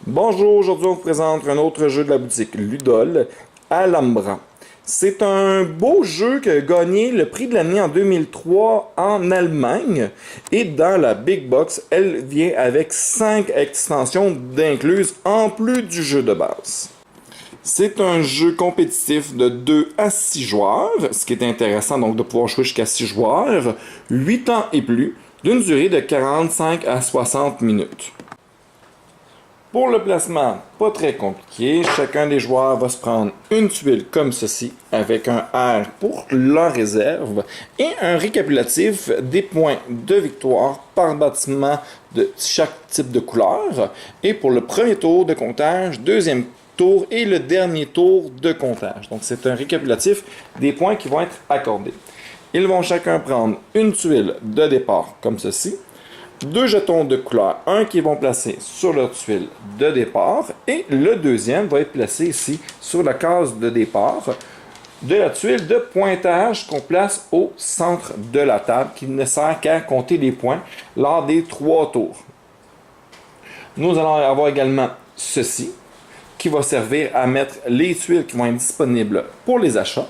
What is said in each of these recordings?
Bonjour, aujourd'hui on vous présente un autre jeu de la boutique Ludol, Alhambra. C'est un beau jeu qui a gagné le prix de l'année en 2003 en Allemagne. Et dans la Big Box, elle vient avec 5 extensions d'incluses en plus du jeu de base. C'est un jeu compétitif de 2 à 6 joueurs, ce qui est intéressant donc de pouvoir jouer jusqu'à 6 joueurs, 8 ans et plus, d'une durée de 45 à 60 minutes. Pour le placement, pas très compliqué, chacun des joueurs va se prendre une tuile comme ceci, avec un R pour leur réserve, et un récapitulatif des points de victoire par bâtiment de chaque type de couleur, et pour le premier tour de comptage, deuxième tour et le dernier tour de comptage. Donc c'est un récapitulatif des points qui vont être accordés. Ils vont chacun prendre une tuile de départ comme ceci, 2 jetons de couleur, un qui vont placer sur leur tuile de départ et le deuxième va être placé ici sur la case de départ de la tuile de pointage qu'on place au centre de la table qui ne sert qu'à compter les points lors des 3 tours. Nous allons avoir également ceci qui va servir à mettre les tuiles qui vont être disponibles pour les achats.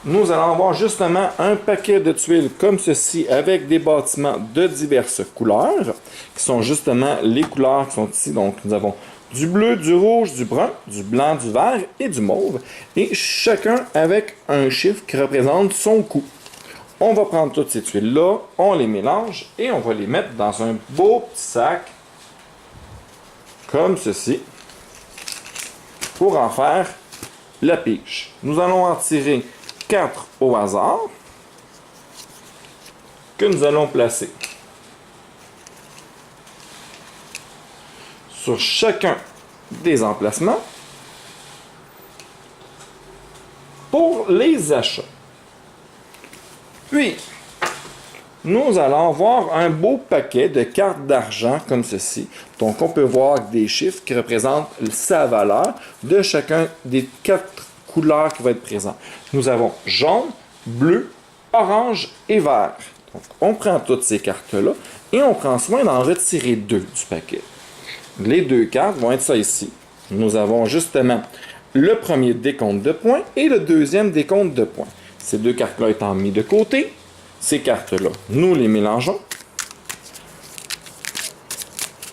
Nous allons avoir justement un paquet de tuiles comme ceci avec des bâtiments de diverses couleurs, qui sont justement les couleurs qui sont ici. Donc nous avons du bleu, du rouge, du brun, du blanc, du vert et du mauve, et chacun avec un chiffre qui représente son coût. On va prendre toutes ces tuiles-là, on les mélange et on va les mettre dans un beau petit sac, comme ceci, pour en faire la pige. Nous allons en tirer 4 au hasard que nous allons placer sur chacun des emplacements pour les achats. Puis, nous allons voir un beau paquet de cartes d'argent comme ceci. Donc, on peut voir des chiffres qui représentent sa valeur de chacun des 4 couleurs qui vont être présentes. Nous avons jaune, bleu, orange et vert. Donc, on prend toutes ces cartes-là et on prend soin d'en retirer 2 du paquet. Les 2 cartes vont être ça ici. Nous avons justement le premier décompte de points et le deuxième décompte de points. Ces 2 cartes-là étant mises de côté, ces cartes-là, nous les mélangeons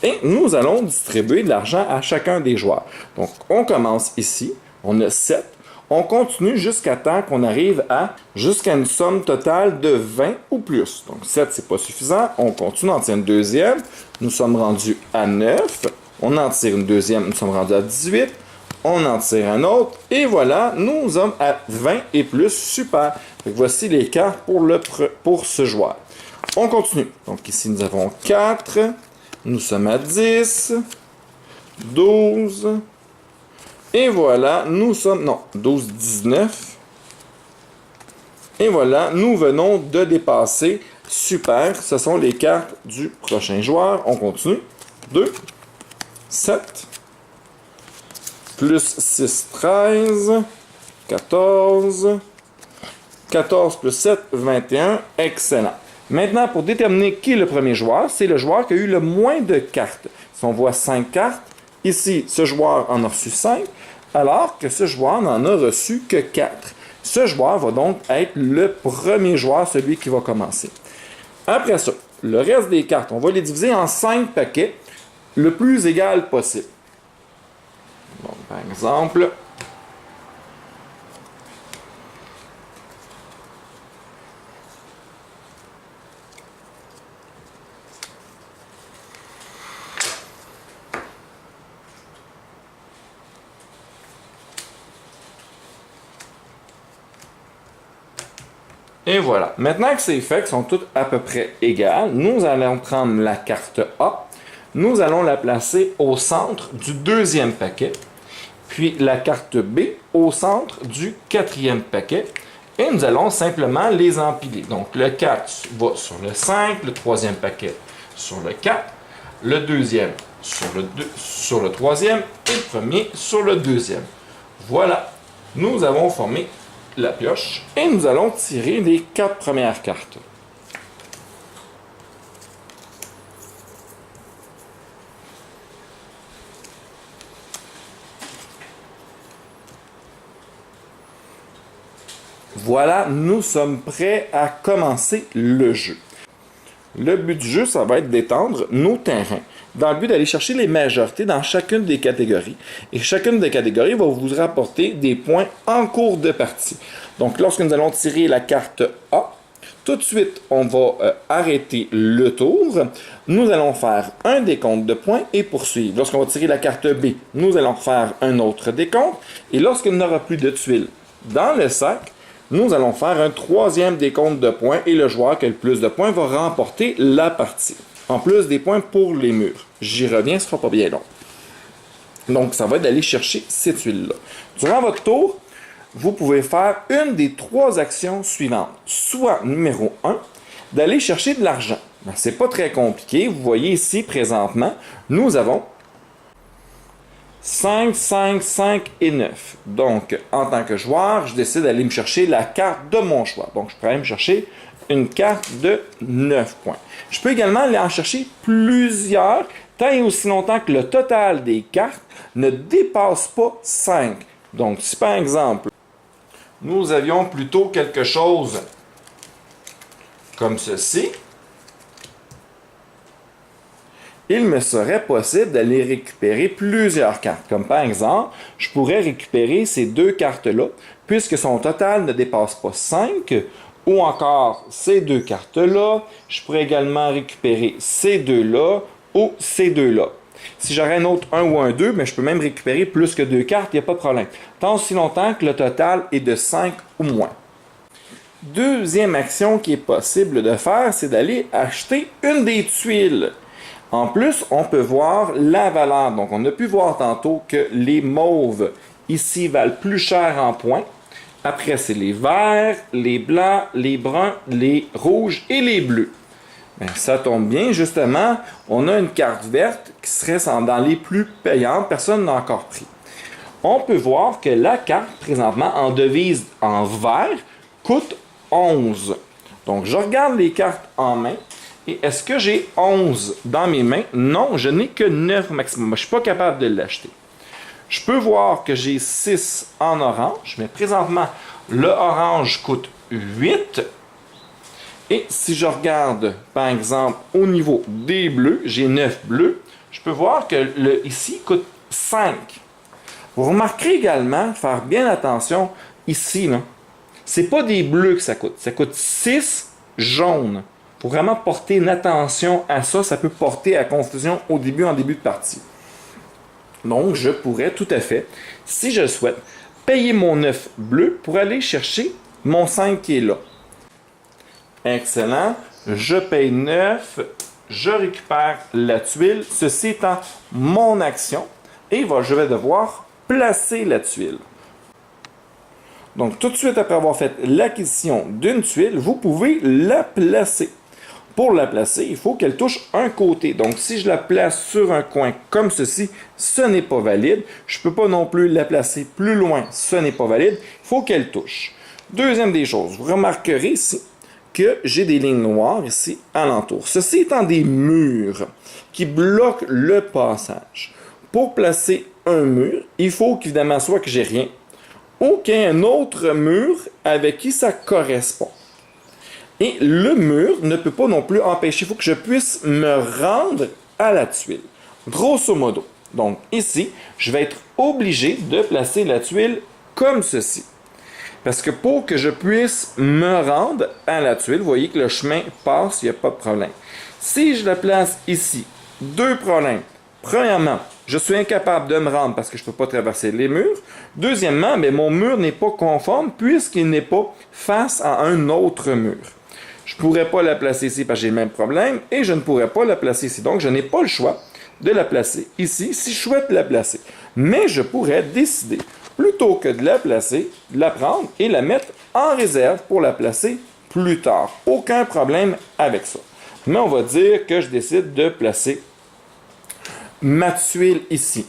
et nous allons distribuer de l'argent à chacun des joueurs. Donc, on commence ici, on a 7. On continue jusqu'à temps qu'on arrive jusqu'à une somme totale de 20 ou plus. Donc 7, c'est pas suffisant. On continue, on en tire une deuxième. Nous sommes rendus à 9. On en tire une deuxième, nous sommes rendus à 18. On en tire un autre. Et voilà, nous sommes à 20 et plus. Super. Donc, voici les cartes pour ce joueur. On continue. Donc ici, nous avons 4. Nous sommes à 10. 12. Et voilà, nous sommes, non, 12, 19. Et voilà, nous venons de dépasser. Super, ce sont les cartes du prochain joueur. On continue. 2, 7, plus 6, 13, 14, 14 plus 7, 21. Excellent. Maintenant, pour déterminer qui est le premier joueur, c'est le joueur qui a eu le moins de cartes. Si on voit 5 cartes, ici, ce joueur en a reçu 5, alors que ce joueur n'en a reçu que 4. Ce joueur va donc être le premier joueur, celui qui va commencer. Après ça, le reste des cartes, on va les diviser en 5 paquets, le plus égal possible. Donc, par exemple, et voilà. Maintenant que c'est fait, qu'elles sont toutes à peu près égales, nous allons prendre la carte A. Nous allons la placer au centre du deuxième paquet. Puis la carte B au centre du quatrième paquet. Et nous allons simplement les empiler. Donc le 4 va sur le 5, le troisième paquet sur le 4, le deuxième sur le troisième et le premier sur le deuxième. Voilà. Nous avons formé la pioche et nous allons tirer les 4 premières cartes. Voilà, nous sommes prêts à commencer le jeu. Le but du jeu, ça va être d'étendre nos terrains dans le but d'aller chercher les majorités dans chacune des catégories. Et chacune des catégories va vous rapporter des points en cours de partie. Donc, lorsque nous allons tirer la carte A, tout de suite, on va arrêter le tour. Nous allons faire un décompte de points et poursuivre. Lorsqu'on va tirer la carte B, nous allons faire un autre décompte. Et lorsqu'il n'y aura plus de tuiles dans le sac, nous allons faire un troisième décompte de points et le joueur qui a le plus de points va remporter la partie. En plus des points pour les murs. J'y reviens, ce ne sera pas bien long. Donc, ça va être d'aller chercher ces tuiles-là. Durant votre tour, vous pouvez faire une des trois actions suivantes. Soit, numéro 1, d'aller chercher de l'argent. Ce n'est pas très compliqué. Vous voyez ici, présentement, nous avons 5, 5, 5 et 9. Donc, en tant que joueur, je décide d'aller me chercher la carte de mon choix. Donc, je peux aller me chercher une carte de 9 points. Je peux également aller en chercher plusieurs, tant et aussi longtemps que le total des cartes ne dépasse pas 5. Donc, si par exemple, nous avions plutôt quelque chose comme ceci, il me serait possible d'aller récupérer plusieurs cartes. Comme par exemple, je pourrais récupérer ces deux cartes-là, puisque son total ne dépasse pas 5, ou encore ces deux cartes-là. Je pourrais également récupérer ces deux-là ou ces deux-là. Si j'aurais un autre 1 ou un 2, mais je peux même récupérer plus que deux cartes, il n'y a pas de problème. Tant aussi longtemps que le total est de 5 ou moins. Deuxième action qui est possible de faire, c'est d'aller acheter une des tuiles. En plus, on peut voir la valeur. Donc, on a pu voir tantôt que les mauves ici valent plus cher en points. Après, c'est les verts, les blancs, les bruns, les rouges et les bleus. Bien, ça tombe bien, justement, on a une carte verte qui serait dans les plus payantes. Personne n'a encore pris. On peut voir que la carte, présentement, en devise en vert, coûte 11. Donc, je regarde les cartes en main. Et est-ce que j'ai 11 dans mes mains? Non, je n'ai que 9 maximum. Je ne suis pas capable de l'acheter. Je peux voir que j'ai 6 en orange, mais présentement, le orange coûte 8. Et si je regarde, par exemple, au niveau des bleus, j'ai 9 bleus. Je peux voir que ici coûte 5. Vous remarquerez également, faire bien attention, ici, c'est pas des bleus que ça coûte 6 jaunes. Il faut vraiment porter une attention à ça. Ça peut porter à confusion en début de partie. Donc, je pourrais tout à fait, si je souhaite, payer mon 9 bleu pour aller chercher mon 5 qui est là. Excellent. Je paye 9. Je récupère la tuile. Ceci étant mon action. Et je vais devoir placer la tuile. Donc, tout de suite après avoir fait l'acquisition d'une tuile, vous pouvez la placer. Pour la placer, il faut qu'elle touche un côté. Donc, si je la place sur un coin comme ceci, ce n'est pas valide. Je ne peux pas non plus la placer plus loin, ce n'est pas valide. Il faut qu'elle touche. Deuxième des choses, vous remarquerez ici que j'ai des lignes noires ici alentour. Ceci étant des murs qui bloquent le passage. Pour placer un mur, il faut qu'évidemment soit que j'ai rien ou qu'il y ait un autre mur avec qui ça correspond. Et le mur ne peut pas non plus empêcher. Il faut que je puisse me rendre à la tuile. Grosso modo. Donc ici, je vais être obligé de placer la tuile comme ceci. Parce que pour que je puisse me rendre à la tuile, vous voyez que le chemin passe, il n'y a pas de problème. Si je la place ici, deux problèmes. Premièrement, je suis incapable de me rendre parce que je ne peux pas traverser les murs. Deuxièmement, mon mur n'est pas conforme puisqu'il n'est pas face à un autre mur. Je ne pourrais pas la placer ici parce que j'ai le même problème et je ne pourrais pas la placer ici. Donc, je n'ai pas le choix de la placer ici si je souhaite la placer. Mais je pourrais décider, plutôt que de la placer, de la prendre et la mettre en réserve pour la placer plus tard. Aucun problème avec ça. Mais on va dire que je décide de placer ma tuile ici.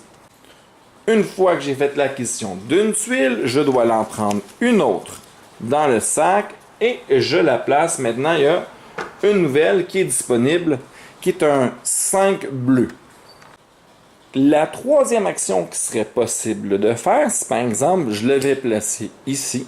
Une fois que j'ai fait l'acquisition d'une tuile, je dois en prendre une autre dans le sac et je la place. Maintenant, il y a une nouvelle qui est disponible, qui est un 5 bleu. La troisième action qui serait possible de faire, si par exemple, je l'avais placé ici,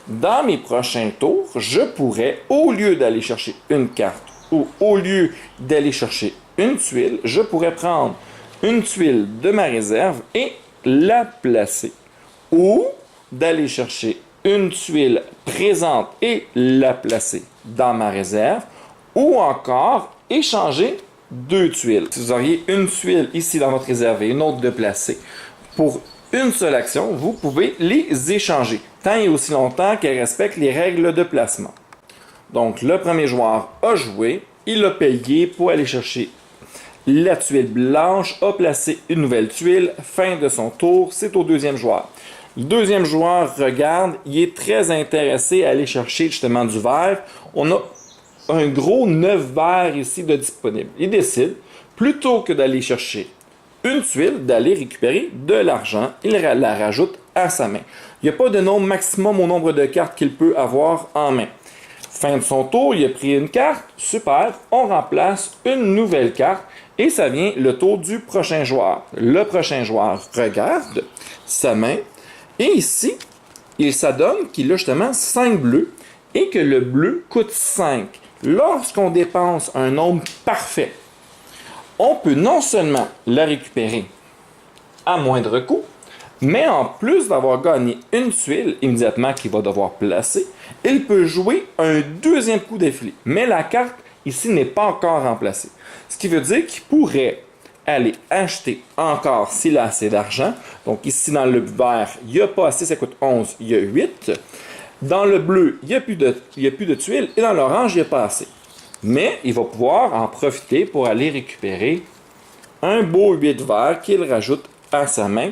dans mes prochains tours, je pourrais, au lieu d'aller chercher une carte ou au lieu d'aller chercher une tuile, je pourrais prendre une tuile de ma réserve et la placer. Ou d'aller chercher une tuile présente et la placer dans ma réserve. Ou encore échanger deux tuiles. Si vous auriez une tuile ici dans votre réserve et une autre de placer pour une seule action, vous pouvez les échanger, tant et aussi longtemps qu'elles respectent les règles de placement. Donc, le premier joueur a joué, il a payé pour aller chercher la tuile blanche, a placé une nouvelle tuile, fin de son tour, c'est au deuxième joueur. Le deuxième joueur regarde, il est très intéressé à aller chercher justement du vert. On a un gros 9 verts ici de disponible. Il décide, plutôt que d'aller chercher une tuile, d'aller récupérer de l'argent. Il la rajoute à sa main. Il n'y a pas de nombre maximum au nombre de cartes qu'il peut avoir en main. Fin de son tour, il a pris une carte. Super, on remplace une nouvelle carte et ça vient le tour du prochain joueur. Le prochain joueur regarde sa main et ici, il s'adonne qu'il a justement 5 bleus et que le bleu coûte 5. Lorsqu'on dépense un nombre parfait, on peut non seulement la récupérer à moindre coût, mais en plus d'avoir gagné une tuile immédiatement qu'il va devoir placer, il peut jouer un deuxième coup d'affilée. Mais la carte ici n'est pas encore remplacée. Ce qui veut dire qu'il pourrait aller acheter encore s'il a assez d'argent. Donc ici dans le vert, il n'y a pas assez, ça coûte 11, il y a 8. Dans le bleu, il n'y a plus de tuiles et dans l'orange, il n'y a pas assez. Mais il va pouvoir en profiter pour aller récupérer un beau 8 vert qu'il rajoute à sa main.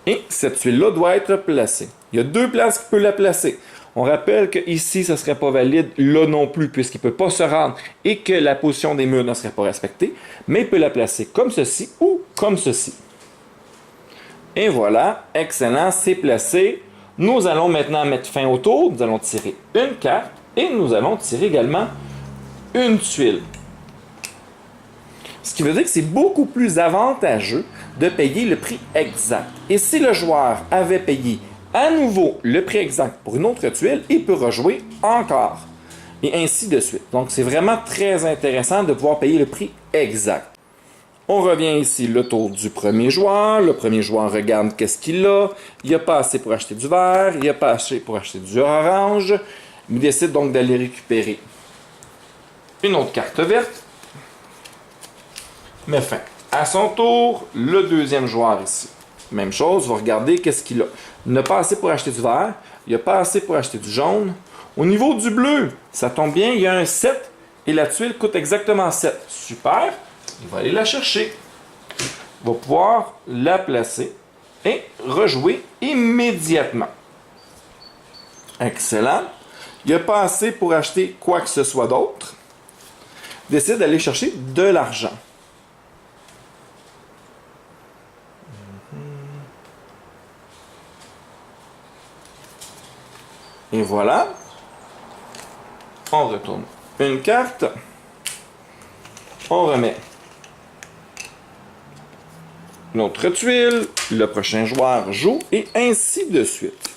Et cette tuile-là doit être placée. Il y a deux places qu'il peut la placer. On rappelle qu'ici, ce ne serait pas valide, là non plus, puisqu'il ne peut pas se rendre et que la position des murs ne serait pas respectée. Mais il peut la placer comme ceci ou comme ceci. Et voilà, excellent, c'est placé. Nous allons maintenant mettre fin au tour. Nous allons tirer une carte et nous allons tirer également une tuile. Ce qui veut dire que c'est beaucoup plus avantageux de payer le prix exact. Et si le joueur avait payé à nouveau le prix exact pour une autre tuile, il peut rejouer encore. Et ainsi de suite. Donc c'est vraiment très intéressant de pouvoir payer le prix exact. On revient ici le tour du premier joueur. Le premier joueur regarde qu'est-ce qu'il a. Il n'a pas assez pour acheter du vert. Il n'a pas assez pour acheter du orange. Il décide donc d'aller récupérer une autre carte verte. Mais fin. À son tour, le deuxième joueur ici. Même chose, va regarder qu'est-ce qu'il a. Il n'a pas assez pour acheter du vert. Il n'a pas assez pour acheter du jaune. Au niveau du bleu, ça tombe bien, il y a un 7 et la tuile coûte exactement 7. Super. Il va aller la chercher. Il va pouvoir la placer et rejouer immédiatement. Excellent. Il n'a pas assez pour acheter quoi que ce soit d'autre. Il décide d'aller chercher de l'argent. Et voilà. On retourne une carte. On remet une autre tuile. Le prochain joueur joue et ainsi de suite.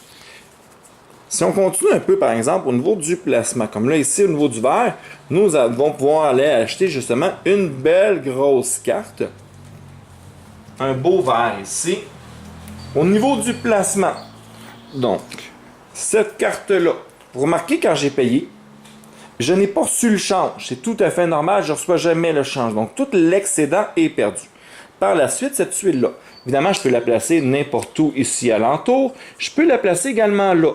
Si on continue un peu, par exemple, au niveau du placement, comme là, ici, au niveau du vert, nous allons pouvoir aller acheter justement une belle grosse carte. Un beau vert ici. Au niveau du placement, donc, cette carte-là, vous remarquez quand j'ai payé, je n'ai pas reçu le change. C'est tout à fait normal, je ne reçois jamais le change. Donc, tout l'excédent est perdu. Par la suite, cette tuile-là, évidemment, je peux la placer n'importe où ici alentour. Je peux la placer également là.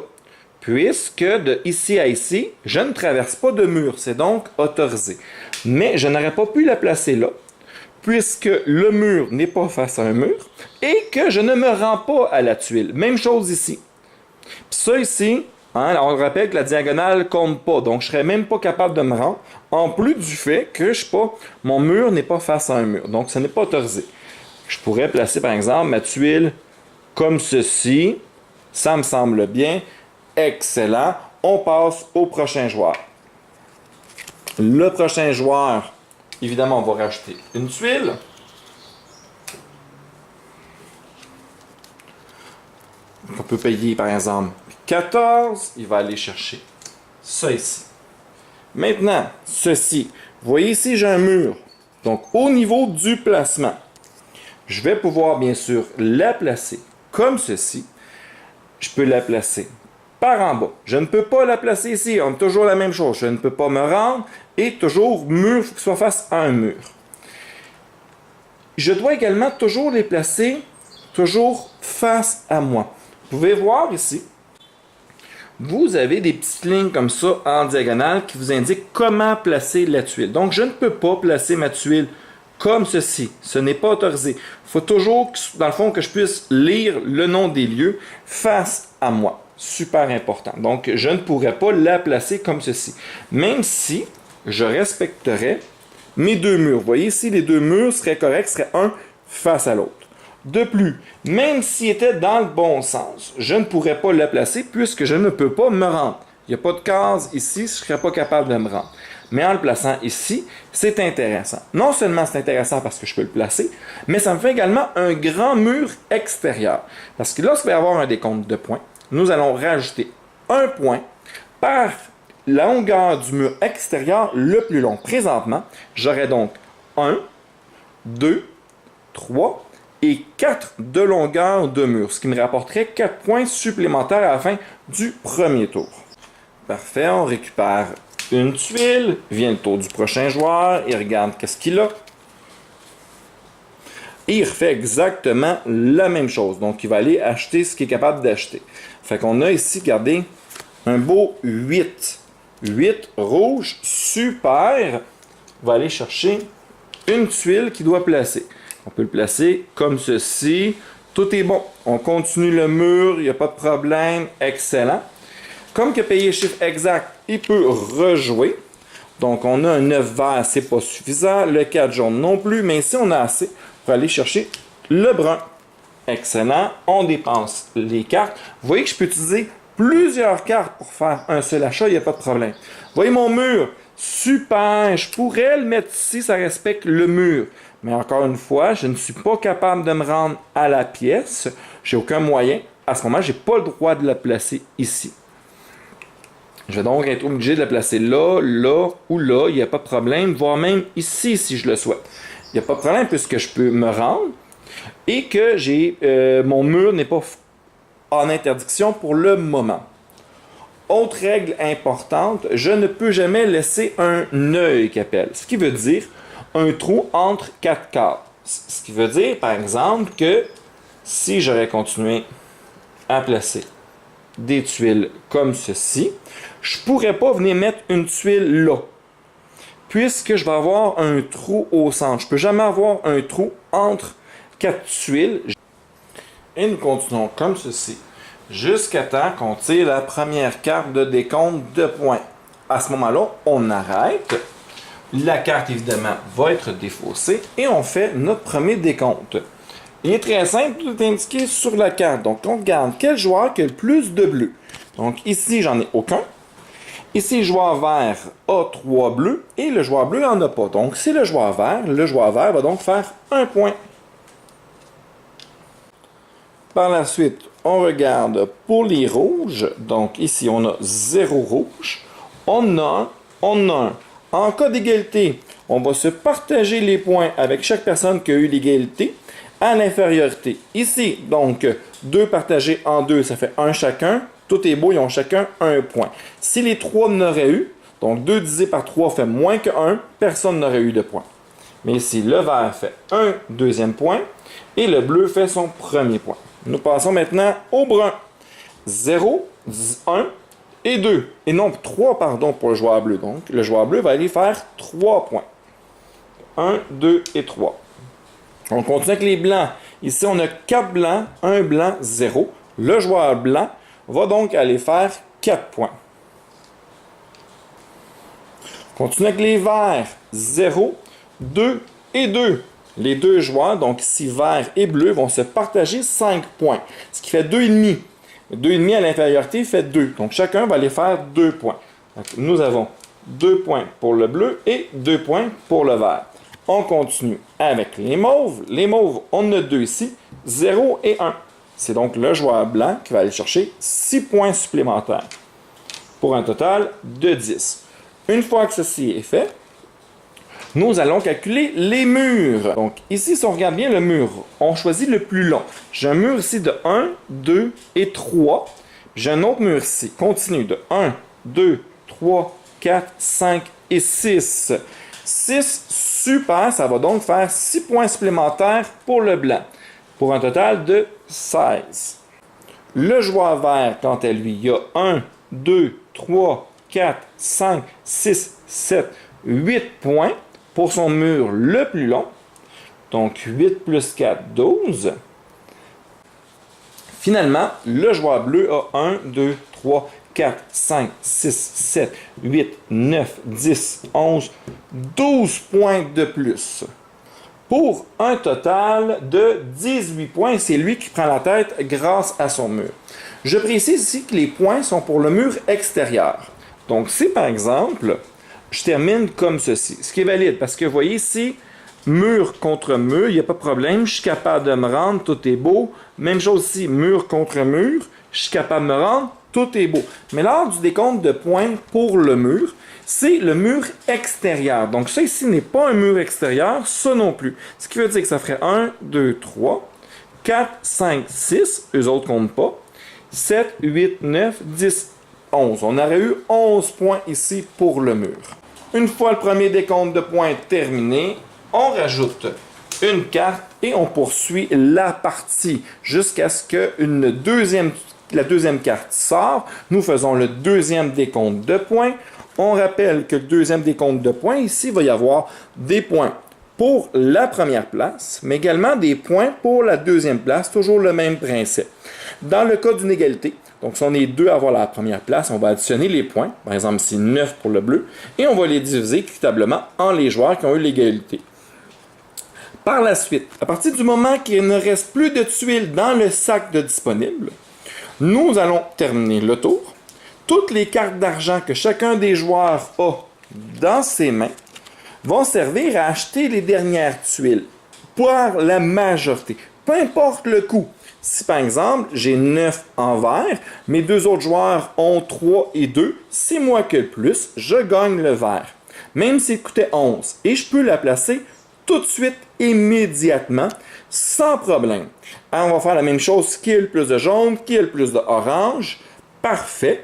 Puisque de ici à ici, je ne traverse pas de mur. C'est donc autorisé. Mais je n'aurais pas pu la placer là, puisque le mur n'est pas face à un mur et que je ne me rends pas à la tuile. Même chose ici. Puis ça ici, hein, on rappelle que la diagonale ne compte pas, donc je ne serais même pas capable de me rendre, en plus du fait que mon mur n'est pas face à un mur, donc ce n'est pas autorisé. Je pourrais placer par exemple ma tuile comme ceci, ça me semble bien, excellent. On passe au prochain joueur. Le prochain joueur, évidemment, on va rajouter une tuile. Donc, on peut payer, par exemple, 14. Il va aller chercher ça ici. Maintenant, ceci. Vous voyez ici, j'ai un mur. Donc, au niveau du placement, je vais pouvoir, bien sûr, la placer comme ceci. Je peux la placer par en bas. Je ne peux pas la placer ici. On a toujours la même chose. Je ne peux pas me rendre. Et toujours, mur, il faut qu'il soit face à un mur. Je dois également toujours les placer toujours face à moi. Vous pouvez voir ici, vous avez des petites lignes comme ça en diagonale qui vous indiquent comment placer la tuile. Donc, je ne peux pas placer ma tuile comme ceci. Ce n'est pas autorisé. Il faut toujours, dans le fond, que je puisse lire le nom des lieux face à moi. Super important. Donc, je ne pourrais pas la placer comme ceci. Même si je respecterais mes deux murs. Vous voyez ici, les deux murs seraient corrects, seraient un face à l'autre. De plus, même s'il était dans le bon sens, je ne pourrais pas la placer puisque je ne peux pas me rendre. Il n'y a pas de case ici, je ne serais pas capable de me rendre. Mais en le plaçant ici, c'est intéressant. Non seulement c'est intéressant parce que je peux le placer, mais ça me fait également un grand mur extérieur. Parce que lorsqu'il va y avoir un décompte de points, nous allons rajouter un point par la longueur du mur extérieur le plus long. Présentement, j'aurai donc 1, 2, 3 et 4 de longueur de mur, ce qui me rapporterait 4 points supplémentaires à la fin du premier tour. Parfait, on récupère une tuile, vient le tour du prochain joueur, il regarde qu'est-ce qu'il a. Et il refait exactement la même chose. Donc, il va aller acheter ce qu'il est capable d'acheter. Fait qu'on a ici, regardez, un beau 8. 8 rouge, super. On va aller chercher une tuile qu'il doit placer. On peut le placer comme ceci. Tout est bon. On continue le mur, il n'y a pas de problème. Excellent. Comme que payer chiffre exact, il peut rejouer. Donc, on a un 9 vert, c'est pas suffisant. Le 4 jaune non plus, mais ici, on a assez pour aller chercher le brun. Excellent. On dépense les cartes. Vous voyez que je peux utiliser plusieurs cartes pour faire un seul achat, il n'y a pas de problème. Vous voyez mon mur? Super! Je pourrais le mettre ici, ça respecte le mur. Mais encore une fois, je ne suis pas capable de me rendre à la pièce. J'ai aucun moyen. À ce moment, je n'ai pas le droit de la placer ici. Je vais donc être obligé de la placer là, là ou là. Il n'y a pas de problème. Voire même ici, si je le souhaite. Il n'y a pas de problème puisque je peux me rendre et que mon mur n'est pas en interdiction pour le moment. Autre règle importante, je ne peux jamais laisser un œil qui appelle. Ce qui veut dire un trou entre 4 cases. Ce qui veut dire, par exemple, que si j'aurais continué à placer des tuiles comme ceci, je ne pourrais pas venir mettre une tuile là. Puisque je vais avoir un trou au centre. Je ne peux jamais avoir un trou entre 4 tuiles. Et nous continuons comme ceci. Jusqu'à temps qu'on tire la première carte de décompte de points. À ce moment-là, on arrête. La carte, évidemment, va être défaussée. Et on fait notre premier décompte. Il est très simple, tout est indiqué sur la carte. Donc, on regarde quel joueur qui a le plus de bleus. Donc, ici, j'en ai aucun. Ici, le joueur vert a 3 bleus et le joueur bleu n'en a pas. Donc, c'est le joueur vert va donc faire 1 point. Par la suite, on regarde pour les rouges. Donc, ici, on a 0 rouge. On a un. En cas d'égalité, on va se partager les points avec chaque personne qui a eu l'égalité à l'infériorité. Ici, donc, 2 partagés en 2, ça fait 1 chacun. Tout est beau, ils ont chacun 1 point. Si les 3 n'auraient eu, donc 2 divisé par 3 fait moins que 1, personne n'aurait eu de point. Mais ici, le vert fait un deuxième point et le bleu fait son premier point. Nous passons maintenant au brun. 0, 1 et 2. Et non, 3, pardon, pour le joueur bleu. Donc, le joueur bleu va aller faire 3 points. 1, 2 et 3. On continue avec les blancs. Ici, on a 4 blancs, 1 blanc, 0. Le joueur blanc va donc aller faire 4 points. On continue avec les verts. 0, 2 et 2. Les deux joueurs, donc ici vert et bleu, vont se partager 5 points. Ce qui fait 2,5. 2,5 à l'infériorité fait 2. Donc chacun va aller faire 2 points. Donc, nous avons 2 points pour le bleu et 2 points pour le vert. On continue avec les mauves. Les mauves, on en a 2 ici. 0 et 1. C'est donc le joueur blanc qui va aller chercher 6 points supplémentaires pour un total de 10. Une fois que ceci est fait, nous allons calculer les murs. Donc ici, si on regarde bien le mur, on choisit le plus long. J'ai un mur ici de 1, 2 et 3. J'ai un autre mur ici, continu, de 1, 2, 3, 4, 5 et 6. 6, super, ça va donc faire 6 points supplémentaires pour le blanc, pour un total de 16. Le joueur vert, quant à lui, il y a 1, 2, 3, 4, 5, 6, 7, 8 points pour son mur le plus long. Donc 8 plus 4, 12. Finalement, le joueur bleu a 1, 2, 3, 4, 5, 6, 7, 8, 9, 10, 11, 12 points de plus. Pour un total de 18 points, c'est lui qui prend la tête grâce à son mur. Je précise ici que les points sont pour le mur extérieur. Donc si par exemple, je termine comme ceci, ce qui est valide, parce que vous voyez ici, mur contre mur, il n'y a pas de problème, je suis capable de me rendre, tout est beau. Même chose ici, mur contre mur, je suis capable de me rendre, tout est beau. Mais lors du décompte de points pour le mur, c'est le mur extérieur. Donc ça ici n'est pas un mur extérieur, ça non plus. Ce qui veut dire que ça ferait 1, 2, 3, 4, 5, 6, eux autres comptent pas, 7, 8, 9, 10, 11. On aurait eu 11 points ici pour le mur. Une fois le premier décompte de points terminé, on rajoute une carte et on poursuit la partie jusqu'à ce que la deuxième carte sort. Nous faisons le deuxième décompte de points. On rappelle que le deuxième décompte de points, ici, il va y avoir des points pour la première place, mais également des points pour la deuxième place, toujours le même principe. Dans le cas d'une égalité, donc si on est deux à avoir la première place, on va additionner les points, par exemple ici 9 pour le bleu, et on va les diviser équitablement en les joueurs qui ont eu l'égalité. Par la suite, à partir du moment qu'il ne reste plus de tuiles dans le sac de disponible, nous allons terminer le tour. Toutes les cartes d'argent que chacun des joueurs a dans ses mains vont servir à acheter les dernières tuiles pour la majorité, peu importe le coût. Si par exemple, j'ai 9 en vert, mes deux autres joueurs ont 3 et 2, c'est moi que le plus, je gagne le vert. Même s'il coûtait 11, et je peux la placer tout de suite, immédiatement, sans problème. Alors, on va faire la même chose, qui a le plus de jaune, qui a le plus d'orange. Parfait.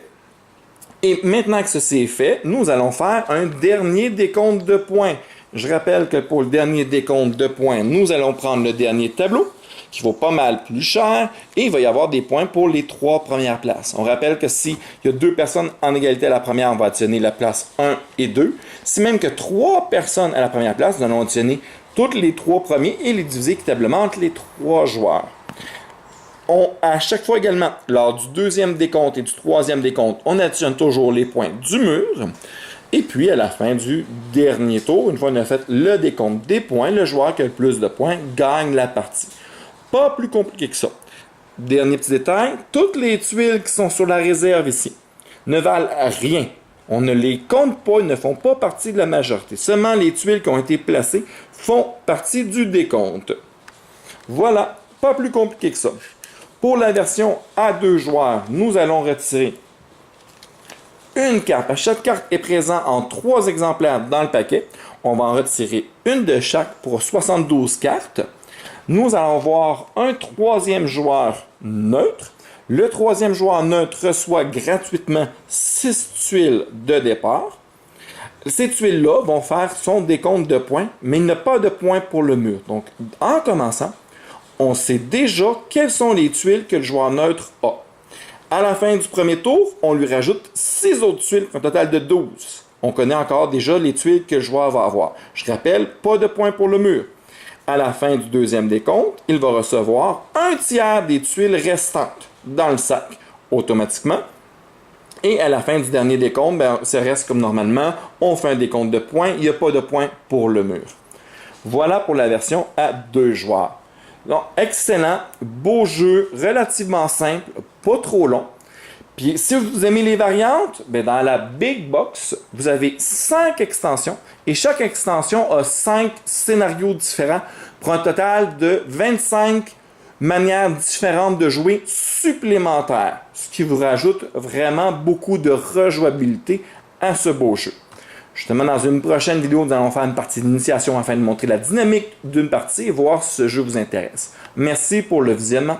Et maintenant que ceci est fait, nous allons faire un dernier décompte de points. Je rappelle que pour le dernier décompte de points, nous allons prendre le dernier tableau, qui vaut pas mal plus cher, et il va y avoir des points pour les 3 premières places. On rappelle que s'il y a 2 personnes en égalité à la première, on va additionner la place 1 et 2. Si même que 3 personnes à la première place, nous allons additionner toutes les 3 premiers et les diviser équitablement entre les 3 joueurs. À chaque fois également, lors du deuxième décompte et du troisième décompte, on additionne toujours les points du mur. Et puis, à la fin du dernier tour, une fois qu'on a fait le décompte des points, le joueur qui a le plus de points gagne la partie. Pas plus compliqué que ça. Dernier petit détail, toutes les tuiles qui sont sur la réserve ici ne valent rien. On ne les compte pas, ils ne font pas partie de la majorité. Seulement les tuiles qui ont été placées font partie du décompte. Voilà, pas plus compliqué que ça. Pour la version à 2 joueurs, nous allons retirer une carte. Chaque carte est présente en 3 exemplaires dans le paquet. On va en retirer une de chaque pour 72 cartes. Nous allons voir un troisième joueur neutre. Le troisième joueur neutre reçoit gratuitement 6 tuiles de départ. Ces tuiles-là vont faire son décompte de points, mais il n'y a pas de points pour le mur. Donc, en commençant, on sait déjà quelles sont les tuiles que le joueur neutre a. À la fin du premier tour, on lui rajoute 6 autres tuiles, un total de 12. On connaît encore déjà les tuiles que le joueur va avoir. Je rappelle, pas de points pour le mur. À la fin du deuxième décompte, il va recevoir un tiers des tuiles restantes dans le sac, automatiquement. Et à la fin du dernier décompte, ça reste comme normalement, on fait un décompte de points, il n'y a pas de points pour le mur. Voilà pour la version à 2 joueurs. Donc, excellent, beau jeu, relativement simple, pas trop long. Puis, si vous aimez les variantes, dans la Big Box, vous avez 5 extensions et chaque extension a 5 scénarios différents pour un total de 25 manières différentes de jouer supplémentaires, ce qui vous rajoute vraiment beaucoup de rejouabilité à ce beau jeu. Justement, dans une prochaine vidéo, nous allons faire une partie d'initiation afin de montrer la dynamique d'une partie et voir si ce jeu vous intéresse. Merci pour le visionnement.